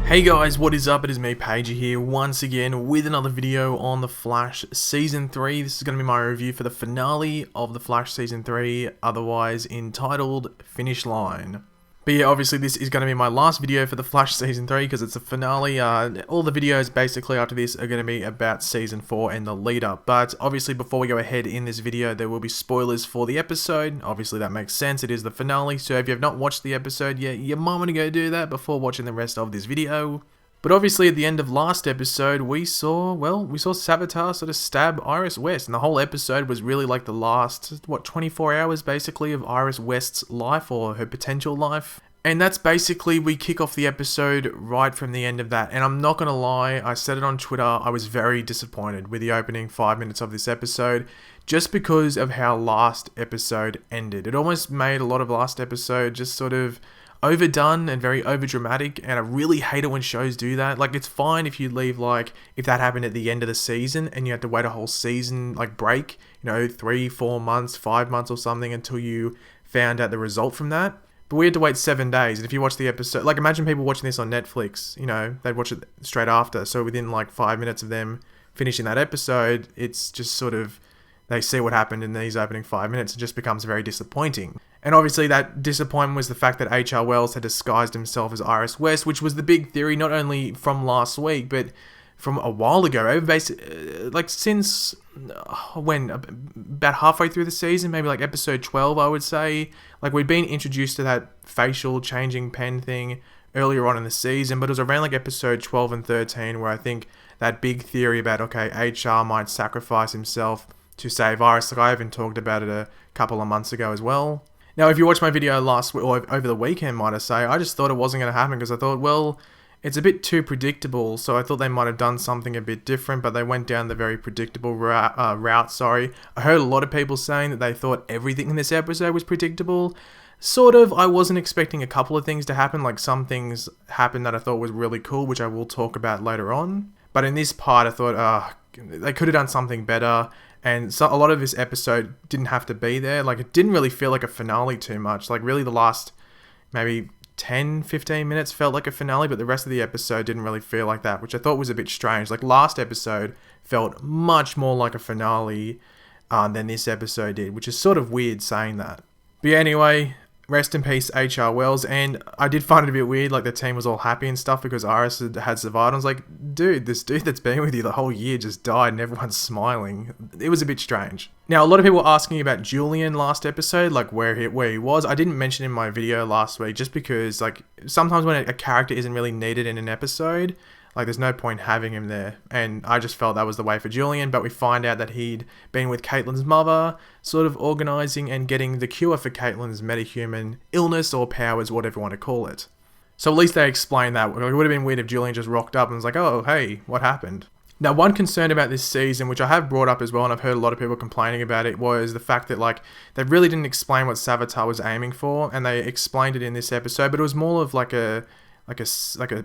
Hey guys, what is up? It is me, Pager here, once again with another video on The Flash Season 3. This is going to be my review for the finale of The Flash Season 3, otherwise entitled Finish Line. But yeah, obviously this is going to be my last video for The Flash Season 3 because it's a finale. All the videos basically after this are going to be about Season 4 and the lead up. But obviously before we go ahead in this video, there will be spoilers for the episode. Obviously that makes sense, it is the finale. So if you have not watched the episode yet, you might want to go do that before watching the rest of this video. But obviously at the end of last episode, we saw Savitar sort of stab Iris West. And the whole episode was really like the last, 24 hours basically of Iris West's life or her potential life. And that's basically, we kick off the episode right from the end of that. And I'm not going to lie, I said it on Twitter, I was very disappointed with the opening 5 minutes of this episode. Just because of how last episode ended. It almost made a lot of last episode just sort of overdone and very overdramatic, and I really hate it when shows do that. Like, it's fine if you leave, like, if that happened at the end of the season and you had to wait a whole season, like, break, 3, 4 months, 5 months or something until you found out the result from that. But we had to wait 7 days, and if you watch the episode, like, imagine people watching this on Netflix, they'd watch it straight after, so within, like, 5 minutes of them finishing that episode, it's just sort of, they see what happened in these opening 5 minutes, and just becomes very disappointing. And obviously that disappointment was the fact that H.R. Wells had disguised himself as Iris West, which was the big theory not only from last week, but from a while ago. Like since, about halfway through the season, maybe like episode 12, I would say. Like we'd been introduced to that facial changing pen thing earlier on in the season, but it was around like episode 12 and 13 where I think that big theory about, okay, HR might sacrifice himself to save Iris. Like I even talked about it a couple of months ago as well. Now, if you watched my video last week, or over the weekend, might I say, I just thought it wasn't going to happen because I thought, well, it's a bit too predictable, so I thought they might have done something a bit different, but they went down the very predictable route. I heard a lot of people saying that they thought everything in this episode was predictable. Sort of. I wasn't expecting a couple of things to happen, like some things happened that I thought was really cool, which I will talk about later on. But in this part, I thought, they could have done something better. And so a lot of this episode didn't have to be there. Like, it didn't really feel like a finale too much. Like, really the last maybe 10, 15 minutes felt like a finale, but the rest of the episode didn't really feel like that, which I thought was a bit strange. Like, last episode felt much more like a finale than this episode did, which is sort of weird saying that. But yeah, anyway, rest in peace, H.R. Wells. And I did find it a bit weird, like the team was all happy and stuff because Iris had survived. I was like, dude, this dude that's been with you the whole year just died and everyone's smiling. It was a bit strange. Now, a lot of people were asking about Julian last episode, like where he was. I didn't mention in my video last week just because, like, sometimes when a character isn't really needed in an episode, like, there's no point having him there. And I just felt that was the way for Julian. But we find out that he'd been with Caitlin's mother, sort of organising and getting the cure for Caitlin's metahuman illness or powers, whatever you want to call it. So at least they explained that. It would have been weird if Julian just rocked up and was like, oh, hey, what happened? Now, one concern about this season, which I have brought up as well, and I've heard a lot of people complaining about it, was the fact that, like, they really didn't explain what Savitar was aiming for. And they explained it in this episode, but it was more of like a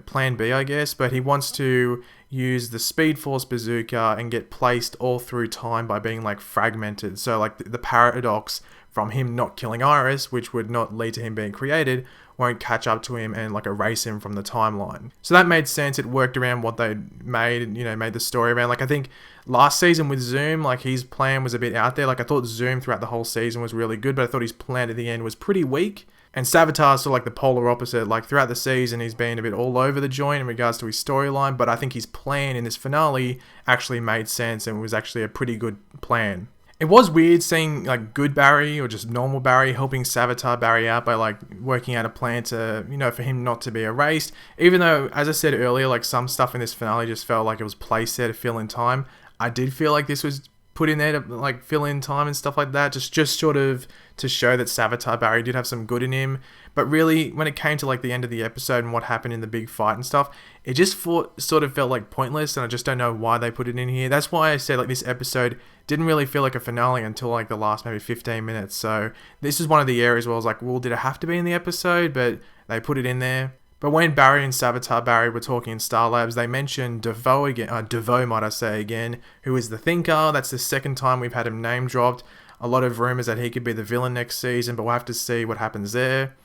plan B, I guess, but he wants to use the Speed Force bazooka and get placed all through time by being, like, fragmented. So, like, the paradox from him not killing Iris, which would not lead to him being created, won't catch up to him and, like, erase him from the timeline. So that made sense. It worked around what they made, made the story around. Like, I think last season with Zoom, like, his plan was a bit out there. Like, I thought Zoom throughout the whole season was really good, but I thought his plan at the end was pretty weak. And Savitar's sort of like the polar opposite. Like, throughout the season, he's been a bit all over the joint in regards to his storyline, but I think his plan in this finale actually made sense and was actually a pretty good plan. It was weird seeing, like, good Barry or just normal Barry helping Savitar Barry out by, like, working out a plan to, for him not to be erased. Even though, as I said earlier, like, some stuff in this finale just felt like it was placed there to fill in time. I did feel like this was put in there to, like, fill in time and stuff like that, just sort of to show that Savitar Barry did have some good in him. But really, when it came to, like, the end of the episode and what happened in the big fight and stuff, it just sort of felt like pointless, and I just don't know why they put it in here. That's why I said, like, this episode didn't really feel like a finale until, like, the last maybe 15 minutes. So this is one of the areas where I was like, well, did it have to be in the episode? But they put it in there. But when Barry and Savitar Barry were talking in Star Labs, they mentioned DeVoe again, DeVoe might I say again, who is the Thinker. That's the second time we've had him name dropped. A lot of rumours that he could be the villain next season, but we'll have to see what happens there.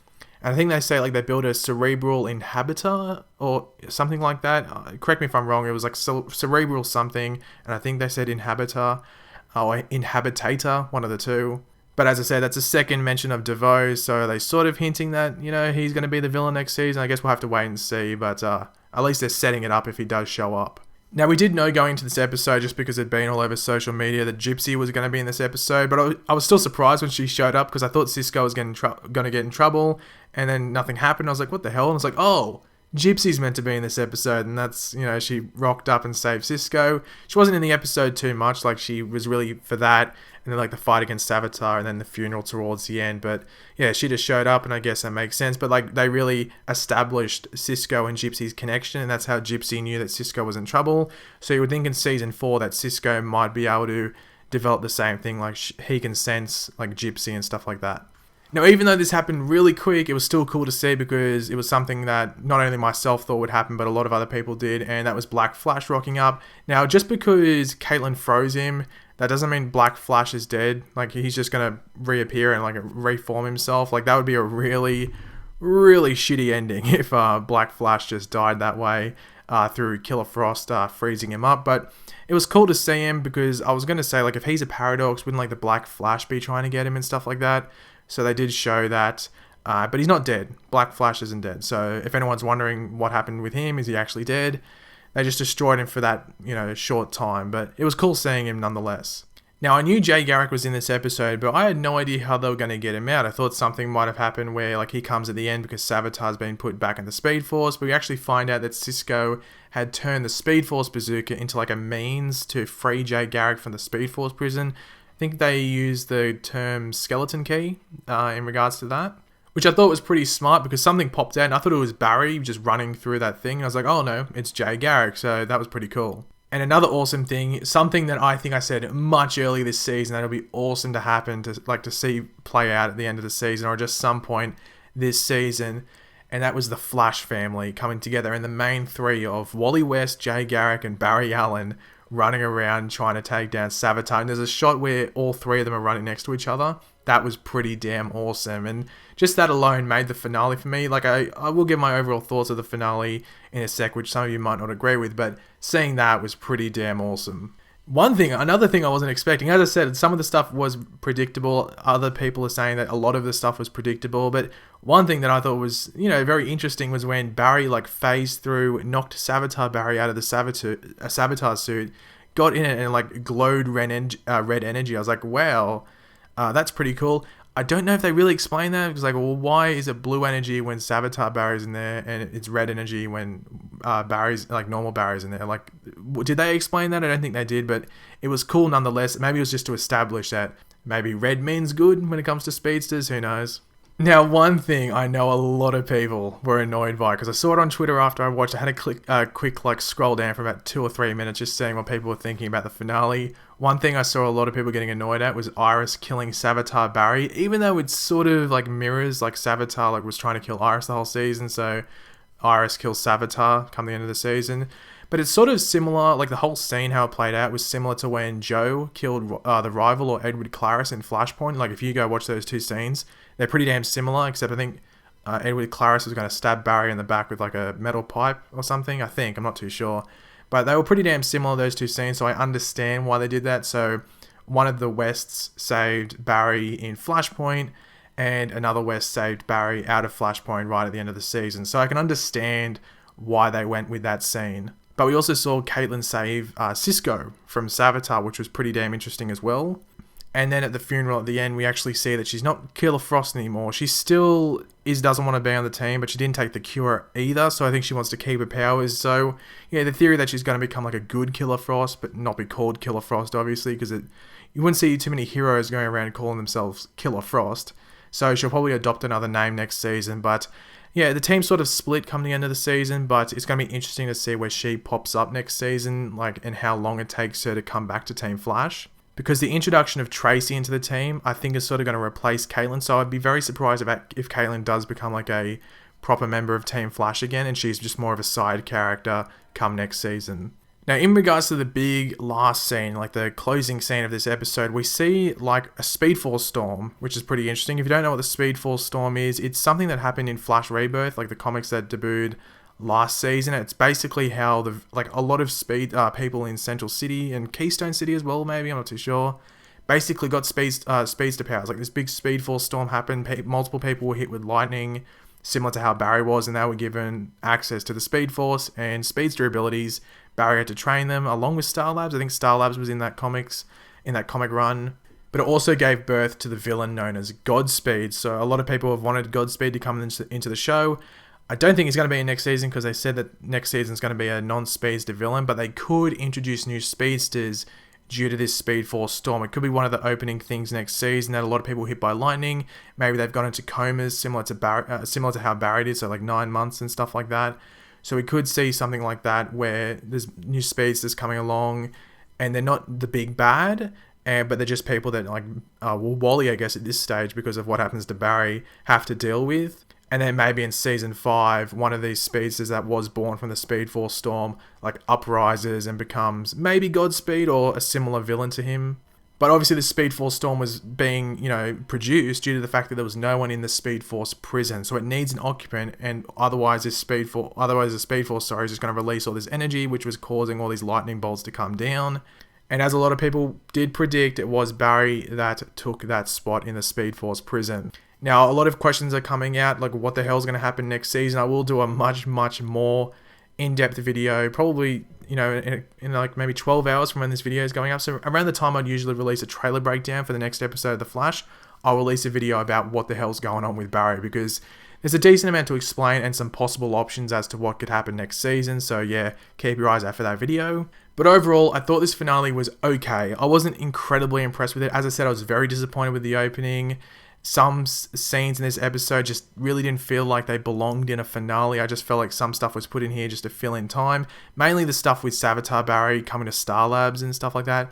And I think they say like they build a cerebral inhabitor or something like that. Correct me if I'm wrong. It was like cerebral something, and I think they said inhabitor or inhabitator, one of the two. But as I said, that's a second mention of DeVoe, so they sort of hinting that, you know, he's going to be the villain next season. I guess we'll have to wait and see, but at least they're setting it up if he does show up. Now, we did know going into this episode, just because it'd been all over social media, that Gypsy was going to be in this episode, but I was still surprised when she showed up, because I thought Cisco was going to get in trouble, and then nothing happened. I was like, what the hell? And I was like, oh, Gypsy's meant to be in this episode, and that's, you know, she rocked up and saved Cisco. She wasn't in the episode too much, like, she was really for that, and then, like, the fight against Savitar, and then the funeral towards the end, but, yeah, she just showed up, and I guess that makes sense, but, like, they really established Cisco and Gypsy's connection, and that's how Gypsy knew that Cisco was in trouble, so you would think in Season 4 that Cisco might be able to develop the same thing, like, he can sense, like, Gypsy and stuff like that. Now, even though this happened really quick, it was still cool to see because it was something that not only myself thought would happen, but a lot of other people did, and that was Black Flash rocking up. Now, just because Caitlin froze him, that doesn't mean Black Flash is dead. Like, he's just going to reappear and, like, reform himself. Like, that would be a really, really shitty ending if Black Flash just died that way through Killer Frost freezing him up. But it was cool to see him because I was going to say, like, if he's a paradox, wouldn't, like, the Black Flash be trying to get him and stuff like that? So they did show that, but he's not dead. Black Flash isn't dead. So if anyone's wondering what happened with him, is he actually dead? They just destroyed him for that, you know, short time. But it was cool seeing him nonetheless. Now, I knew Jay Garrick was in this episode, but I had no idea how they were going to get him out. I thought something might have happened where, like, he comes at the end because Savitar's been put back in the Speed Force, but we actually find out that Cisco had turned the Speed Force bazooka into, like, a means to free Jay Garrick from the Speed Force prison. I think they used the term skeleton key in regards to that, which I thought was pretty smart because something popped out and I thought it was Barry just running through that thing. And I was like, oh no, it's Jay Garrick. So that was pretty cool. And another awesome thing, something that I think I said much earlier this season that would be awesome to happen, to see play out at the end of the season or just some point this season. And that was the Flash family coming together, and the main three of Wally West, Jay Garrick, and Barry Allen running around trying to take down Sabotage. And there's a shot where all three of them are running next to each other. That was pretty damn awesome. And just that alone made the finale for me. Like, I will give my overall thoughts of the finale in a sec, which some of you might not agree with, but seeing that was pretty damn awesome. Another thing I wasn't expecting, as I said, some of the stuff was predictable. Other people are saying that a lot of the stuff was predictable, but one thing that I thought was, you know, very interesting was when Barry, like, phased through, knocked Savitar Barry out of the Sabotage suit, got in it and, like, glowed red energy. I was like, wow, that's pretty cool. I don't know if they really explain that, because, like, well, why is it blue energy when Savitar Barry's in there, and it's red energy when Barry's, like, normal Barry's in there? Like, did they explain that? I don't think they did, but it was cool nonetheless. Maybe it was just to establish that maybe red means good when it comes to speedsters, who knows? Now, one thing I know a lot of people were annoyed by, because I saw it on Twitter after I watched, I had a quick like scroll down for about 2 or 3 minutes just seeing what people were thinking about the finale. One thing I saw a lot of people getting annoyed at was Iris killing Savitar Barry, even though it sort of like mirrors, like, Savitar like was trying to kill Iris the whole season, so Iris kills Savitar come the end of the season. But it's sort of similar, like the whole scene, how it played out was similar to when Joe killed the rival or Edward Claris in Flashpoint. Like, if you go watch those two scenes, they're pretty damn similar, except I think Edward Claris was going to stab Barry in the back with like a metal pipe or something. I'm not too sure. But they were pretty damn similar, those two scenes, so I understand why they did that. So one of the Wests saved Barry in Flashpoint, and another West saved Barry out of Flashpoint right at the end of the season. So I can understand why they went with that scene. But we also saw Caitlin save Cisco from Savitar, which was pretty damn interesting as well. And then at the funeral at the end, we actually see that she's not Killer Frost anymore. She still doesn't want to be on the team, but she didn't take the cure either, so I think she wants to keep her powers. So, yeah, the theory that she's going to become like a good Killer Frost, but not be called Killer Frost, obviously, because you wouldn't see too many heroes going around calling themselves Killer Frost. So she'll probably adopt another name next season, but yeah, the team sort of split come the end of the season, but it's going to be interesting to see where she pops up next season, like, and how long it takes her to come back to Team Flash. Because the introduction of Tracy into the team, I think, is sort of going to replace Caitlin, so I'd be very surprised if Caitlin does become like a proper member of Team Flash again, and she's just more of a side character come next season. Now, in regards to the big last scene, like the closing scene of this episode, we see like a Speed Force storm, which is pretty interesting. If you don't know what the Speed Force storm is, it's something that happened in Flash Rebirth, like the comics that debuted last season. It's basically how a lot of people in Central City and Keystone City as well, maybe, I'm not too sure, basically got speedster powers. Like this big Speed Force storm happened, multiple people were hit with lightning, similar to how Barry was, and they were given access to the Speed Force and speedster abilities. Barry had to train them along with Star Labs. I think Star Labs was in that comic run. But it also gave birth to the villain known as Godspeed. So a lot of people have wanted Godspeed to come into the show. I don't think he's going to be in next season because they said that next season is going to be a non-speedster villain, but they could introduce new speedsters due to this Speed Force storm. It could be one of the opening things next season that a lot of people hit by lightning. Maybe they've gone into comas similar to how Barry did, so like 9 months and stuff like that. So we could see something like that where there's new speedsters coming along and they're not the big bad, but they're just people that like Wally, I guess, at this stage, because of what happens to Barry, have to deal with. And then maybe in season 5, one of these speedsters that was born from the Speed Force storm like uprises and becomes maybe Godspeed or a similar villain to him. But obviously the Speed Force storm was being, produced due to the fact that there was no one in the Speed Force prison. So it needs an occupant, and otherwise the Speed Force is just going to release all this energy, which was causing all these lightning bolts to come down. And as a lot of people did predict, it was Barry that took that spot in the Speed Force prison. Now, a lot of questions are coming out, like what the hell is going to happen next season. I will do a much more in-depth video, probably, in like maybe 12 hours from when this video is going up. So around the time I'd usually release a trailer breakdown for the next episode of The Flash, I'll release a video about what the hell's going on with Barry, because there's a decent amount to explain and some possible options as to what could happen next season. So yeah, keep your eyes out for that video. But overall, I thought this finale was okay. I wasn't incredibly impressed with it. As I said, I was very disappointed with the opening. Some scenes in this episode just really didn't feel like they belonged in a finale. I just felt like some stuff was put in here just to fill in time. Mainly the stuff with Savitar Barry coming to Star Labs and stuff like that.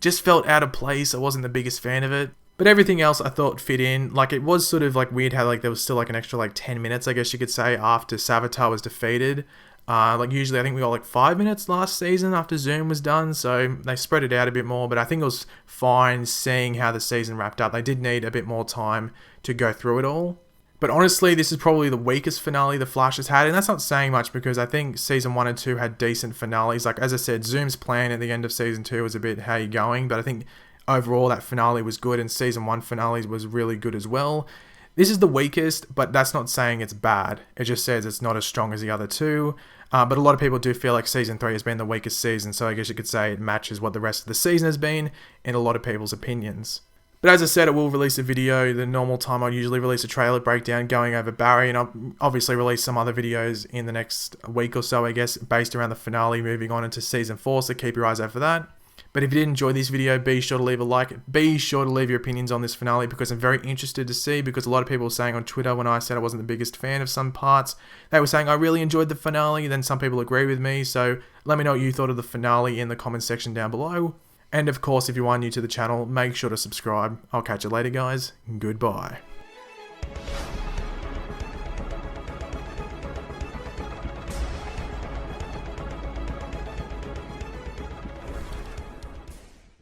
Just felt out of place. I wasn't the biggest fan of it. But everything else I thought fit in. Like, it was sort of like weird how like there was still like an extra like 10 minutes, I guess you could say, after Savitar was defeated. Like usually I think we got like 5 minutes last season after Zoom was done, so they spread it out a bit more, but I think it was fine seeing how the season wrapped up. They did need a bit more time to go through it all. But honestly, this is probably the weakest finale The Flash has had, and that's not saying much because I think season 1 and 2 had decent finales. Like, as I said, Zoom's plan at the end of season 2 was a bit how you going, but I think overall that finale was good, and season 1 finale was really good as well. This is the weakest, but that's not saying it's bad. It just says it's not as strong as the other two. But a lot of people do feel like season 3 has been the weakest season, so I guess you could say it matches what the rest of the season has been in a lot of people's opinions. But as I said, I will release a video the normal time I'd usually release a trailer breakdown going over Barry, and I'll obviously release some other videos in the next week or so, I guess, based around the finale moving on into season 4, so keep your eyes out for that. But if you did enjoy this video, be sure to leave a like. Be sure to leave your opinions on this finale because I'm very interested to see, because a lot of people were saying on Twitter when I said I wasn't the biggest fan of some parts, they were saying I really enjoyed the finale, then some people agree with me, so let me know what you thought of the finale in the comment section down below. And of course, if you are new to the channel, make sure to subscribe. I'll catch you later, guys. Goodbye.